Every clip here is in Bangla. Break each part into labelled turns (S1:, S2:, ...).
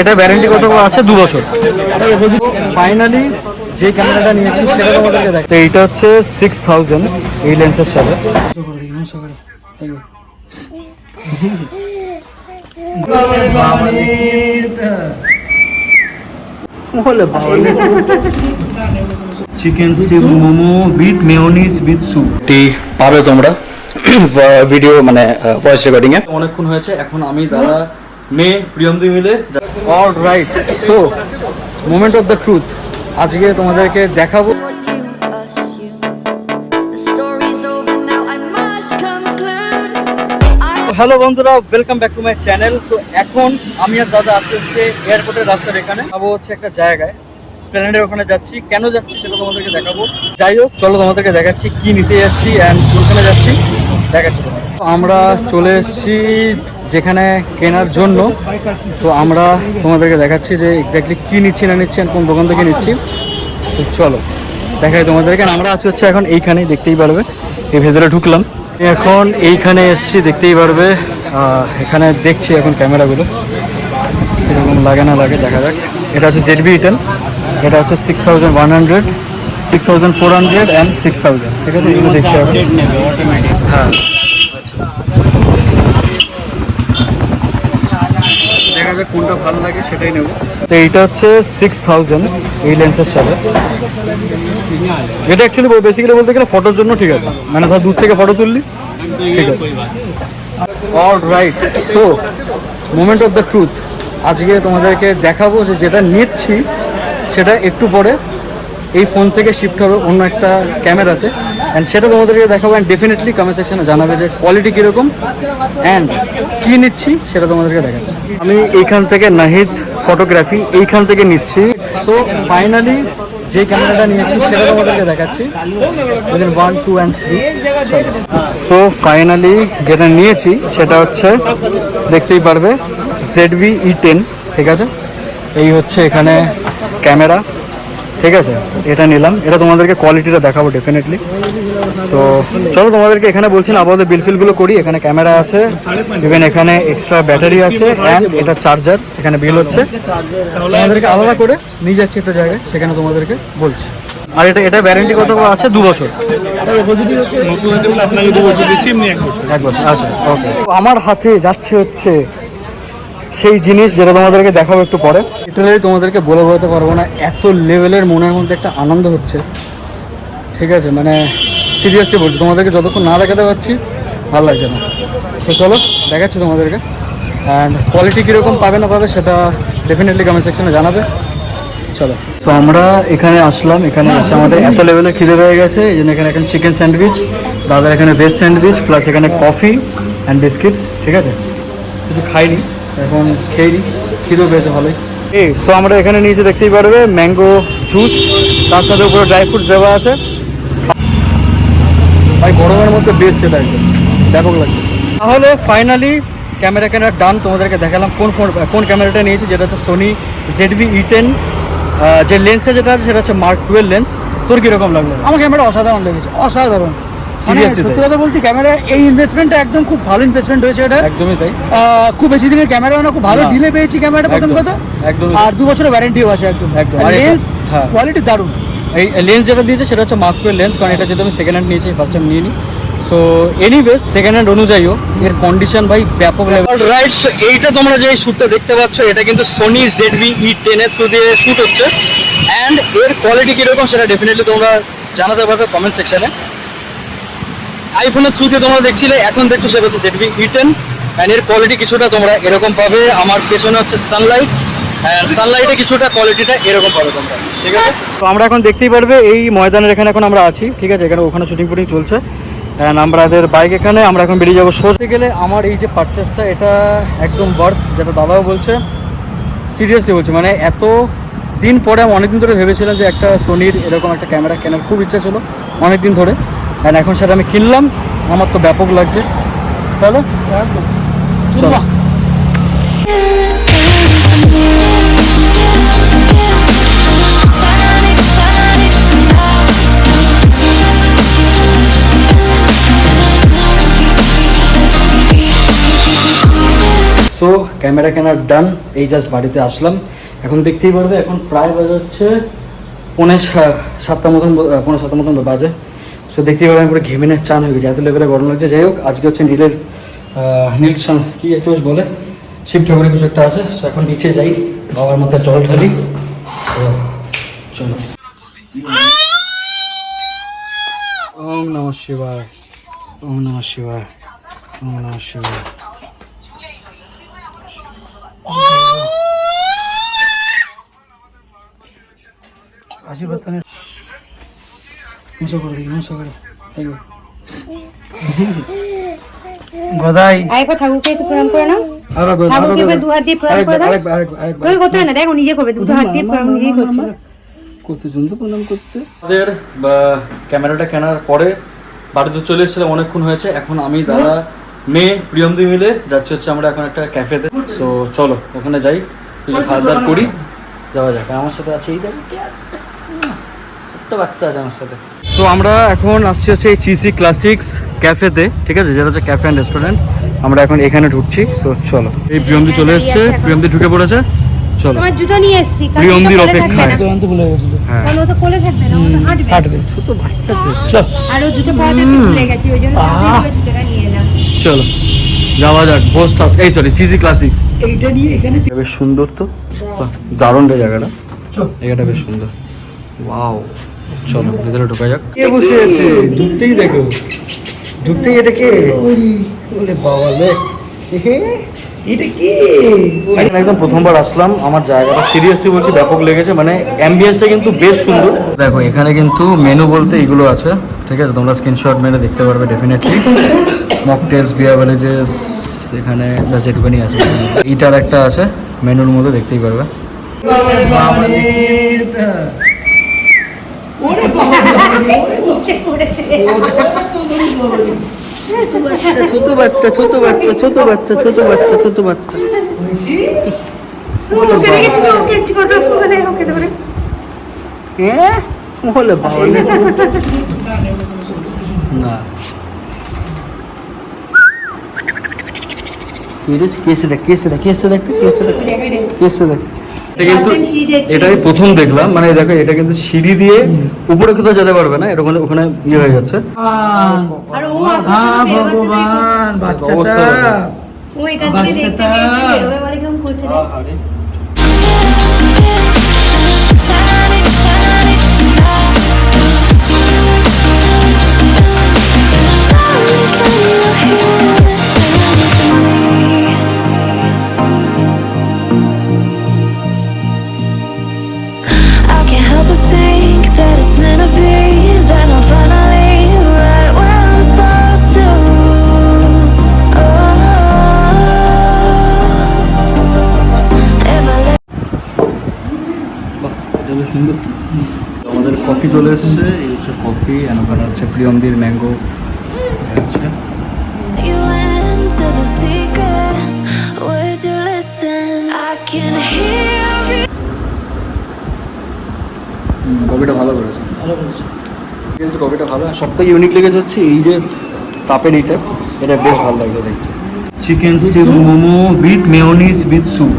S1: এটা ওয়ারেন্টি কত আছে 2 বছর। ফাইনালি যে ক্যামেরাটা নিয়েছি সেটা তোমাদেরকে দেখ। তো এইটা হচ্ছে 6000 এই লেন্সের সাথে। Chicken stick momo with mayonnaise with soup পাবে তোমরা ভিডিও মানে ভয়েস রেকর্ডিং এ। অনেকক্ষণ হয়েছে, এখন আমি দাদা মেয়ে প্রিয়মদি মিলে all right. So moment of the truth আজকে তোমাদেরকে দেখাবো। হ্যালো বন্ধুরা, welcome back to my channel. তো এখন আমি আর দাদা আসতে হচ্ছে এয়ারপোর্টের রাস্তার এখানে যাবো হচ্ছে একটা জায়গায়, স্প্ল্যানেডের ওখানে যাচ্ছি। কেন যাচ্ছি সেটা তোমাদেরকে দেখাবো। যাই হোক চলো তোমাদেরকে দেখাচ্ছি কি নিতে যাচ্ছি অ্যান্ড কোনখানে যাচ্ছি দেখাচ্ছি তোমাদের। আমরা চলে এসেছি যেখানে কেনার জন্য। তো আমরা তোমাদেরকে দেখাচ্ছি যে এক্স্যাক্টলি কী নিচ্ছি না নিচ্ছি কোন দোকান থেকে নিচ্ছি। তো চলো দেখাই তোমাদেরকে। আমরা আছি হচ্ছে এখন এইখানেই, দেখতেই পারবে এই ভেতরে ঢুকলাম। এখন এইখানে এসছি, দেখতেই পারবে। এখানে দেখছি এখন ক্যামেরাগুলো এরকম লাগে না লাগে, দেখা যাক। এটা হচ্ছে ZV-E10, এটা হচ্ছে 6100, 6400 অ্যান্ড 6000। ঠিক আছে, এগুলো দেখছি এখন। হ্যাঁ দেখা যাক কোনটা ভালো লাগে সেটাই নেব। তো এইটা হচ্ছে 6000 এই লেন্সের সাথে। এটা অ্যাকচুয়ালি বেসিক্যালি বলতে গেলে ফটোর জন্য ঠিক আছে, মানে ধর দূর থেকে ফটো তুললি ঠিক আছে। All right, so moment of the truth আজকে তোমাদেরকে দেখাবো যে যেটা নিচ্ছি সেটা একটু পরে এই ফোন থেকে শিফট হবে অন্য একটা ক্যামেরাতে, অ্যান্ড সেটা তোমাদেরকে দেখাবো। অ্যান্ড ডেফিনেটলি কমেন্ট সেকশনে জানাবে যে কোয়ালিটি কীরকম অ্যান্ড কী নিচ্ছি সেটা তোমাদেরকে দেখাচ্ছি। আমি এইখান থেকে নাহিদ ফটোগ্রাফি এইখান থেকে নিচ্ছি। সো ফাইনালি যে ক্যামেরাটা নিয়েছি সেটা তোমাদেরকে দেখাচ্ছি। 1, 2 and 3। সো ফাইনালি যেটা নিয়েছি সেটা হচ্ছে দেখতেই পারবে ZV-E10। ঠিক আছে, এই হচ্ছে এখানে ক্যামেরা। ঠিক আছে, এটা নিলাম। এটা তোমাদেরকে কোয়ালিটিটা দেখাবো ডেফিনেটলি। সো চলো তোমাদেরকে এখানে বলছি না, আপাতত বিলফিলগুলো করি। এখানে ক্যামেরা আছে, ইভেন এখানে এক্সট্রা ব্যাটারি আছে অ্যান্ড এটা চার্জার। এখানে বিল হচ্ছে, তোমাদেরকে আলাদা করে নিয়ে যাচ্ছি একটা জায়গায়, সেখানে তোমাদেরকে বলছি। আর এটা ওয়ারেন্টি কত আছে 2 বছর।
S2: আপনাকে 2 বছর দিচ্ছি, এমনি
S1: 1 বছর। আচ্ছা ওকে। আমার হাতে যাচ্ছে হচ্ছে সেই জিনিস যেটা তোমাদেরকে দেখাবো একটু পরে। লিটারালি তোমাদেরকে বলে বোঝাতে পারবো না, এত লেভেলের মনের মধ্যে একটা আনন্দ হচ্ছে। ঠিক আছে, মানে সিরিয়াসলি বলছি, তোমাদেরকে যতক্ষণ না দেখাতে পারছি ভালো লাগছে না। তো চলো দেখাচ্ছি তোমাদেরকে, অ্যান্ড কোয়ালিটি কীরকম পাবে না পাবে সেটা ডেফিনেটলি কমেন্ট সেকশনে জানাবে। চলো, তো আমরা এখানে আসলাম। এখানে এসে আমাদের এত লেভেলের খিদে হয়ে গেছে, এই জন্য এখানে এখন চিকেন স্যান্ডউইচ, দাদার এখানে ভেজ স্যান্ডউইচ, প্লাস এখানে কফি অ্যান্ড বিস্কিটস। ঠিক আছে, কিছু খাইনি, এখন খেয়ে নিই, খিদেও পেয়েছে ভালোই। সো আমরা এখানে নিচে দেখতেই পারবে ম্যাঙ্গো জুস, তার সাথে উপরে ড্রাই ফ্রুটস দেওয়া আছে। ভাই গরমের মধ্যে বেস্ট, এটা একদম ব্যাপক লাগছে। তাহলে ফাইনালি ক্যামেরা কেনার ডান। তোমাদেরকে দেখালাম কোন ক্যামেরাটা নিয়েছি, যেটা হচ্ছে সোনি ZV-E10। যে লেন্সটা যেটা আছে সেটা হচ্ছে Mark 12 লেন্স। তোর কীরকম লাগলো?
S3: আমার ক্যামেরা অসাধারণ লেগেছে, অসাধারণ।
S1: সিরিয়াসলি
S3: সত্যি কথা বলছি, ক্যামেরা এই ইনভেস্টমেন্টটা একদম খুব ভালো ইনভেস্টমেন্ট হয়েছে। এটা
S1: একদমই তাই।
S3: খুব বেশি দিনের ক্যামেরা না, খুব ভালো ডিলে পেয়েছি ক্যামেরাটা, প্রথম কথা।
S1: একদম।
S3: আর 2 বছরের ওয়ারেন্টিও আছে একদম। লেন্স কোয়ালিটি দারুণ।
S1: এই লেন্স যেটা দিয়েছে সেটা হচ্ছে Mark 12 লেন্স, কারণ এটা যেহেতু আমি সেকেন্ড হ্যান্ড নিয়েছি, ফার্স্ট টাইম নিয়ে নিই। সো এনিওয়েজ সেকেন্ড হ্যান্ড অনুযায়ীও এর কন্ডিশন ভাই ব্যাপক লেভেল। রাইট, সো এইটা তোমরা যে শ্যুটটা দেখতে পাচ্ছ এটা কিন্তু সোনি ZV-E10 এর থ্রু দিয়ে শ্যুট হচ্ছে, অ্যান্ড এর কোয়ালিটি কীরকম সেটা ডেফিনেটলি তোমরা জানাতে পারবে কমেন্ট সেকশনে। আইফোনের থ্রু দিয়ে তোমরা দেখছিলে, এখন দেখছো সেটা হচ্ছে ZV-E10, অ্যান্ড এর কোয়ালিটি কিছুটা তোমরা এরকম পাবে। আমার পেছনে হচ্ছে সানলাইট, হ্যাঁ সানলাইটে কিছুটা কোয়ালিটিটা এরকম পাবে তোমরা। ঠিক আছে, তো আমরা এখন দেখতেই পারবে এই ময়দানের এখানে এখন আমরা আছি। ঠিক আছে, এখানে ওখানে শুটিং ফুটিং চলছে, অ্যান্ড আমাদের বাইক এখানে। আমরা এখন বেরিয়ে যাবো। সোজা গেলে আমার এই যে পারচেসটা, এটা একদম বার্থ, যেটা দাদাও বলছে। সিরিয়াসলি বলছি, মানে এত দিন পরে আমি অনেকদিন ধরে ভেবেছিলাম যে একটা সোনির এরকম একটা ক্যামেরা কেনার খুব ইচ্ছা ছিল অনেকদিন ধরে, অ্যান্ড এখন সেটা আমি কিনলাম। আমার তো ব্যাপক লাগছে। তাহলে চলো। সো ক্যামেরা কেনার ডান, এই জাস্ট বাড়িতে আসলাম। এখন দেখতেই পারবে এখন প্রায় বাজে হচ্ছে পৌনে সাতটার মতন বাজে। সো দেখতেই পারবে আমি পুরো ঘেমে চান হয়ে গেছে, এত লেভেলে গরম লাগছে। যাই হোক, আজকে হচ্ছে নীল কি একটা বেশ বলে শিব ঠাকুরের কিছু একটা আছে। সো এখন নিচে যাই, বাবার মাথায় জল ঢালি। তো চলো। ওম নমঃ শিবায়, ওম নমঃ শিবায়, ওম নমঃ শিবায়। আশীর্বাদ করে গদাই
S2: আরেকবার ঠাকুরকে একটু প্রণাম করে নাও। ঠাকুরকে এবার 2 হাত দিয়ে প্রণাম করে দাও। তুই করতে হয় না, দেখো নিজে করবে, 2 হাত দিয়ে প্রণাম নিজেই করছিল।
S1: কতজন তো প্রণাম করতে। আমাদের ক্যামেরাটা কেনার পরে বাড়িতে চলে এসেছিলাম, অনেকক্ষণ হয়েছে। এখন আমি, দাদা, মেয়ে প্রিয়মদি মিলে যাচ্ছি হচ্ছে আমরা এখন একটা ক্যাফেতে। সো চলো ওখানে যাই, কিছু খাওয়া দাওয়া করি, যাওয়া যাক। আমার সাথে আছে এই দেখো কে আছে, ছোট্ট বাচ্চা আছে আমার সাথে। সো আমরা এখন আসছি হচ্ছে এই চিসি ক্লাসিক্স ক্যাফেতে, ঠিক আছে, যেটা হচ্ছে ক্যাফে অ্যান্ড রেস্টুরেন্ট। আমরা এখন এখানে ঢুকছি। সো চলো, এই প্রিয়মদি চলে এসছে, প্রিয়মদি ঢুকে পড়েছে। চলো,
S2: তোমার জুতো নিয়ে এসেছি,
S1: প্রিয়মদির অপেক্ষায়।
S3: আনতে ভুলে গেছিল।
S1: হ্যাঁ,
S2: কারণ ও তো কোলে থাকবে না, ও তো হাঁটবে।
S3: হাঁটবে।
S1: ছোট বাচ্চা তো। চল
S2: আর ও জুতো পরাতে একটু ভুলে গেছি, ওই জন্য তাড়াতাড়ি করে জুতোটা নিয়ে এলাম।
S1: চলো যাওয়া যাক বোস ক্লাস, এই সরি চিজি ক্লাসিক্স।
S3: এইটা নিয়ে এখানে
S1: বেশ সুন্দর তো, বাহ, দারুণ রে জায়গাটা, জায়গাটা বেশ সুন্দর। ওয়াও, চলো ভেতরে ঢোকা যাক। কে বসে আছে ঢুকতেই দেখো, ঢুকতেই এটা কে? ওরে বাবা রে,
S3: এটা কি?
S1: এখানে একদম প্রথমবার আসলাম, আমার জায়গাটা সিরিয়াসলি বলছি ব্যাপক লেগেছে, মানে অ্যাম্বিয়েন্সটা কিন্তু বেশ সুন্দর। দেখো এখানে কিন্তু মেনু বলতে এগুলো আছে, ঠিক আছে, তোমরা স্ক্রিনশট মেরে দেখতে পারবে ডেফিনেটলি। মকটেলস, বিয়ার ব্যারেজেস, এখানে ব্যাস এটুকুনি আছে। ইটার একটা আছে মেনুর মধ্যে, দেখতেই পারবে।
S2: সে পড়েছে।
S1: ছোট বাচ্চা, ছোট বাচ্চা, ছোট বাচ্চা, ছোট বাচ্চা, ছোট বাচ্চা।
S2: ওকে দেখেছি, ওকে ছোট বলে ওকে তো বলে
S1: হ্যাঁ বলে বাবা রে। না কেসে দেখ, কেসে দেখ, কেসে দেখ, কেসে দেখ, কেসে দেখ। এটা কিন্তু এটাই প্রথম দেখলাম, মানে দেখো এটা কিন্তু সিঁড়ি দিয়ে উপরে কোথাও যেতে পারবে না, এটা ওখানে ইয়ে হয়ে যাচ্ছে।
S2: আর ও
S3: ভগবান, বাচ্চাটা
S1: অবস্থা দেখো।
S2: ও এখান থেকে দেখতে পেয়েছে, এভাবে বলে কেমন করছে রে।
S4: I can't help but think that it's meant to be, that I'm finally right where I'm supposed to. Oh, if I let
S1: বাহ, এটা বেশ সুন্দর। আমাদের কফি চলে এসছে, এই হচ্ছে কফি, আর ওখানে হচ্ছে প্রিয়মদির ম্যাঙ্গো আছে।
S4: you into the secret, would you listen? I can hear you.
S1: কফিটা ভালো করেছে,
S3: ভালো বলেছে।
S1: কফিটা ভালো। আর সব থেকে ইউনিক লেগেছে হচ্ছে এই যে তাপের এইটা, এটা বেশ ভালো লাগছে দেখতে। Chicken stick momo with mayonnaise with soup.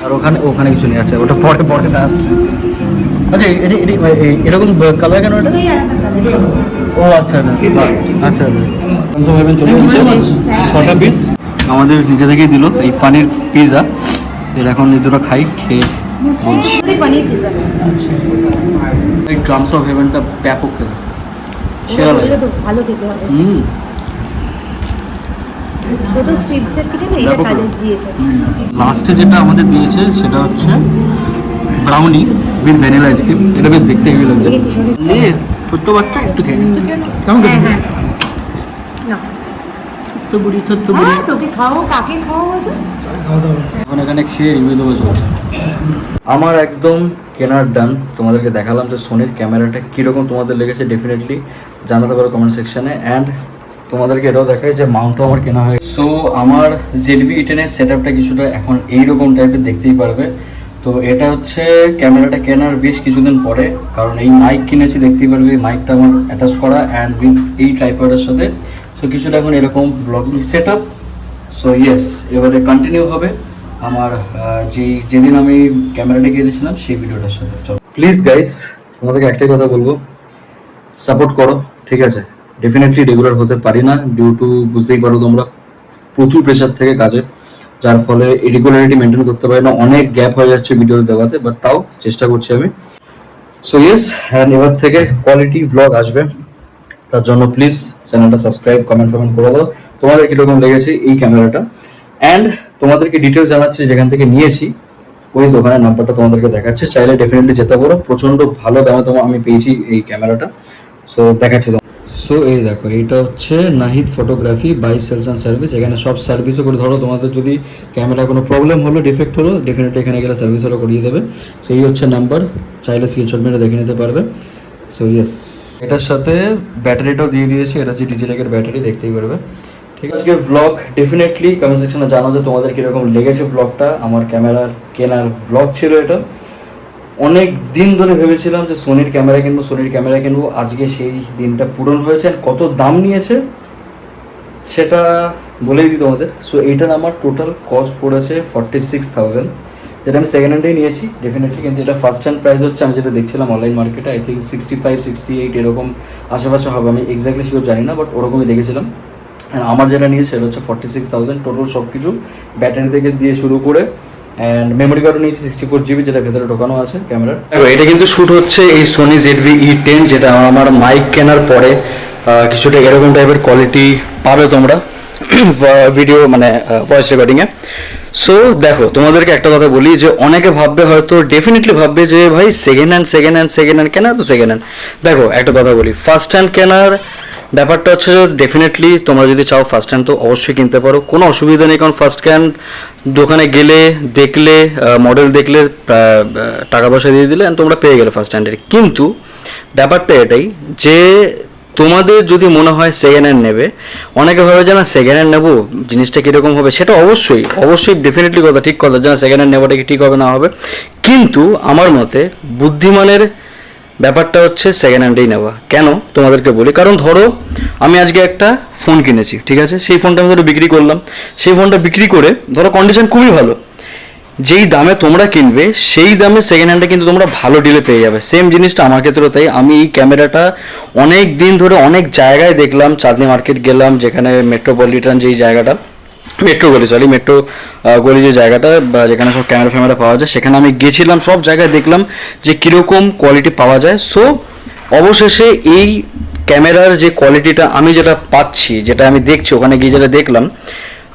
S1: আর ওখানে ওখানে কিছু নেই, আচ্ছা ওটা পরে পরে আসছে। আচ্ছা এরকম কালার কেন এটা? ও আচ্ছা আচ্ছা আচ্ছা আচ্ছা চলে এসেছে 6টা পিস আমাদের নিজে থেকেই দিল। এই পানির পিৎজা, এর এখন এই দুটো খাই, খেয়ে বলছি।
S2: পনির পিৎজা
S1: এই ড্রামস অফ হেভেনটা ব্যাপক খেতে, সেরা লাগে।
S2: এটা তো ভালো খেতে হবে। ছোট স্ট্রিপসের থেকে না এটা
S1: ব্যাপক
S2: কাজে
S1: লাগে।
S2: দিয়েছে।
S1: লাস্টে যেটা আমাদের দিয়েছে সেটা হচ্ছে ব্রাউনি উইথ ভ্যানিলা আইসক্রিম। এটা বেশ দেখতে হেভি লাগছে। ছোট্ট বাচ্চা একটু খেয়ে নিতে কেমন
S2: হ্যাঁ
S1: খেতে?
S2: হ্যাঁ না
S1: ছোট্ট বুড়ি, ছোট্ট বুড়ি।
S2: তোকে খাও, কাকে খাও হয়তো।
S1: এখন এখানে খেয়ে রিভিউ দেবো চলছে। আমার একদম কেনার ডান। তোমাদেরকে দেখালাম যে সোনির ক্যামেরাটা কীরকম তোমাদের লেগেছে, ডেফিনেটলি জানাতে পারো কমেন্ট সেকশানে। অ্যান্ড তোমাদেরকে এটাও দেখায় যে মাউন্টও আমার কেনা হয়। সো আমার ZV-E10 এর সেট আপটা কিছুটা এখন এইরকম টাইপের দেখতেই পারবে। তো এটা হচ্ছে ক্যামেরাটা কেনার বেশ কিছুদিন পরে, কারণ এই মাইক কিনেছি, দেখতেই পারবে মাইকটা আমার অ্যাটাচ করা অ্যান্ড উইথ এই ট্রাইপডের সাথে। সো কিছুটা এখন এরকম blogging set up. So yes, এবারে কন্টিনিউ হবে আমার যেদিন আমি ক্যামেরাটা কিনেছিলাম সেই ভিডিওটার সাথে। চলো প্লিজ গাইস, তোমাদেরকে একটাই কথা বলবো, সাপোর্ট করো, ঠিক আছে? ডেফিনেটলি রেগুলার হতে পারি না, ডিউ টু বুঝতেই পারো তোমরা প্রচুর প্রেশার থেকে কাজে, যার ফলে রেগুলারিটি মেনটেন করতে পারি না, অনেক গ্যাপ হয়ে যাচ্ছে ভিডিও দেওয়াতে, বাট তাও চেষ্টা করছি আমি। সো ইয়েস, অ্যান্ড এবার থেকে কোয়ালিটি ভ্লগ আসবে, তার জন্য প্লিজ চ্যানেলটা সাবস্ক্রাইব, কমেন্ট করে দাও তোমাদের কীরকম লেগেছে এই ক্যামেরাটা। অ্যান্ড তোমাদেরকে ডিটেলস জানাচ্ছি যেখান থেকে নিয়েছি, ওই দোকানের নাম্বারটা তোমাদেরকে দেখাচ্ছে, চাইলে ডেফিনেটলি যেতে পারো, প্রচণ্ড ভালো দামে আমি পেয়েছি এই ক্যামেরাটা। সো দেখাচ্ছি। সো এই দেখো, এইটা হচ্ছে Nahid photography by sales and service. এখানে সব সার্ভিসও করে, ধরো তোমাদের যদি ক্যামেরা কোনো প্রবলেম হলো, ডিফেক্ট হলো, ডেফিনেটলি এখানে গেলে সার্ভিসও করিয়ে দেবে। সো এই হচ্ছে নাম্বার, চাইলে স্ক্রিনশট মেরে দেখে নিতে পারবে। সো ইয়েস, এটার সাথে ব্যাটারিটাও দিয়ে দিয়েছি, এটা হচ্ছে ডিজিটেকের ব্যাটারি, দেখতেই পারবে। ঠিক আছে, আজকে ব্লগ ডেফিনেটলি কমেন্ট সেকশনে জানাতে তোমাদের কীরকম লেগেছে ব্লগটা। আমার ক্যামেরার কেনার ব্লগ ছিল এটা। অনেক দিন ধরে ভেবেছিলাম যে সোনির ক্যামেরা কিনবো, আজকে সেই দিনটা পূরণ হয়েছে। কত দাম নিয়েছে সেটা বলেই দিই তোমাদের। সো এইটার আমার টোটাল কস্ট পড়েছে 46,000, যেটা আমি সেকেন্ড হ্যান্ডেই নিয়েছি ডেফিনেটলি, কিন্তু এটা ফার্স্ট হ্যান্ড প্রাইস হচ্ছে, আমি যেটা দেখছিলাম অনলাইন মার্কেটে, আই থিঙ্ক 65-68 এরকম আশেপাশে হবে, আমি এক্স্যাক্টলি শিওর জানি না, বাট ওরকমই দেখেছিলাম। আমার যেটা নিয়েছে সেটা হচ্ছে 46,000 টোটাল সব কিছু, ব্যাটারি থেকে দিয়ে শুরু করে, অ্যান্ড মেমোরি কার্ডও নিয়েছি 64 GB, যেটা ভেতরে ঢোকানো আছে ক্যামেরার। এটা কিন্তু শ্যুট হচ্ছে এই সোনি ZV-E10, যেটা আমার মাইক কেনার পরে কিছুটা এরকম টাইপের কোয়ালিটি পাবে তোমরা ভিডিও মানে ভয়েস রেকর্ডিংয়ে। সো দেখো, তোমাদেরকে একটা কথা বলি, যে অনেকে ভাববে, হয়তো ডেফিনেটলি ভাববে যে ভাই সেকেন্ড হ্যান্ড কেনা, তো সেকেন্ড হ্যান্ড। দেখো একটা কথা বলি, ফার্স্ট হ্যান্ড কেনার ব্যাপারটা হচ্ছে ডেফিনেটলি তোমরা যদি চাও ফার্স্ট হ্যান্ড তো অবশ্যই কিনতে পারো, কোনো অসুবিধা নেই। কারণ ফার্স্ট হ্যান্ড দোকানে গেলে, দেখলে, মডেল দেখলে, টাকা পয়সা দিয়ে দিলে তোমরা পেয়ে গেলে ফার্স্ট হ্যান্ডের। কিন্তু ব্যাপারটা এটাই যে তোমাদের যদি মনে হয় সেকেন্ড হ্যান্ড নেবে, অনেকে ভাবে যে না সেকেন্ড হ্যান্ড নেবো, জিনিসটা কীরকম হবে, সেটা অবশ্যই ডেফিনেটলি কথা, ঠিক কথা, যে না সেকেন্ড হ্যান্ড নেওয়াটা কি ঠিক হবে না হবে। কিন্তু আমার মতে বুদ্ধিমানের ব্যাপারটা হচ্ছে সেকেন্ড হ্যান্ডেই নেওয়া। কেন তোমাদেরকে বলি, কারণ ধরো আমি আজকে একটা ফোন কিনেছি, ঠিক আছে, সেই ফোনটা আমি ধরো বিক্রি করলাম, সেই ফোনটা বিক্রি করে ধরো কন্ডিশন খুবই ভালো, যেই দামে তোমরা কিনবে সেই দামে সেকেন্ড হ্যান্ডে কিন্তু তোমরা ভালো ডিলে পেয়ে যাবে। সেম জিনিসটা আমার ক্ষেত্রেও তাই। আমি এই ক্যামেরাটা অনেক দিন ধরে অনেক জায়গায় দেখলাম, চাঁদনি মার্কেট গেলাম, যেখানে মেট্রোপলিটন যেই জায়গাটা, মেট্রো গলি যে জায়গাটা, বা যেখানে সব ক্যামেরা পাওয়া যায়, সেখানে আমি গেছিলাম, সব জায়গায় দেখলাম যে কীরকম কোয়ালিটি পাওয়া যায়। সো অবশেষে এই ক্যামেরার যে কোয়ালিটিটা আমি যেটা পাচ্ছি, যেটা আমি দেখছি, ওখানে গিয়ে যেটা দেখলাম,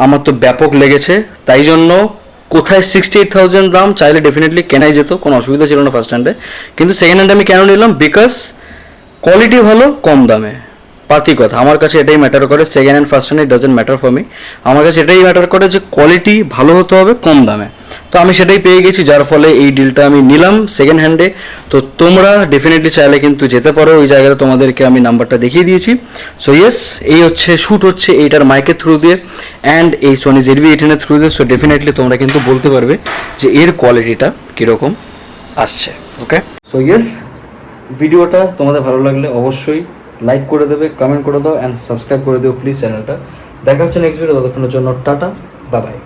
S1: আমার তো ব্যাপক লেগেছে। তাই জন্য কোথায় 68,000 দাম, চাইলে ডেফিনেটলি কেনাই যেত, কোনো অসুবিধা ছিল না ফার্স্ট হ্যান্ডে। কিন্তু সেকেন্ড হ্যান্ডে আমি কেন নিলাম, বিকজ কোয়ালিটি ভালো, কম দামে, পাতি কথা। আমার কাছে এটাই ম্যাটার করে, second hand first hand it doesn't matter for me. আমার কাছে এটাই ম্যাটার করে যে কোয়ালিটি ভালো হতে হবে, কম দামে। তো আমি সেটাই পেয়ে গেছি, যার ফলে এই ডিলটা আমি নিলাম সেকেন্ড হ্যান্ডে। তো তোমরা ডেফিনেটলি চাইলে কিন্তু যেতে পারো ওই জায়গাটা, তোমাদেরকে আমি নাম্বারটা দেখিয়ে দিয়েছি। সো ইয়েস, এই হচ্ছে শ্যুট হচ্ছে এইটার মাইকের থ্রু দিয়ে, অ্যান্ড এই সোনি ZV-E10 এর থ্রু দিয়ে। সো ডেফিনেটলি তোমরা কিন্তু বলতে পারবে যে এর কোয়ালিটিটা কীরকম আসছে। ওকে, সো ইয়েস, ভিডিওটা তোমাদের ভালো লাগলে অবশ্যই লাইক করে দেবে, কমেন্ট করে দাও, অ্যান্ড সাবস্ক্রাইব করে দিও প্লিজ চ্যানেলটা। দেখা হচ্ছে নেক্সট ভিডিও, ততক্ষণের জন্য টাটা, বাই বাই।